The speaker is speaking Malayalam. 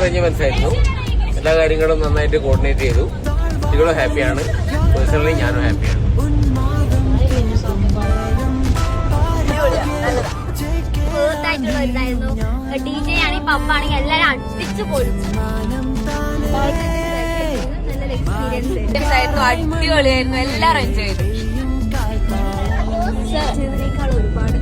അറേഞ്ച്മെന്റ്സ് ആയിരുന്നു. എല്ലാ കാര്യങ്ങളും നന്നായിട്ട് കോർഡിനേറ്റ് ചെയ്തു. കുട്ടികളും ഹാപ്പിയാണ്, പേഴ്സണലി ഞാനും ഹാപ്പിയാണ്. DJ ആണെങ്കിൽ പബ്ബാണെങ്കിൽ എല്ലാരും അടുപ്പിച്ചു പോരും. അടിപൊളിയായിരുന്നു, എല്ലാരും എൻജോയ് ചെയ്തു. ഒരുപാട്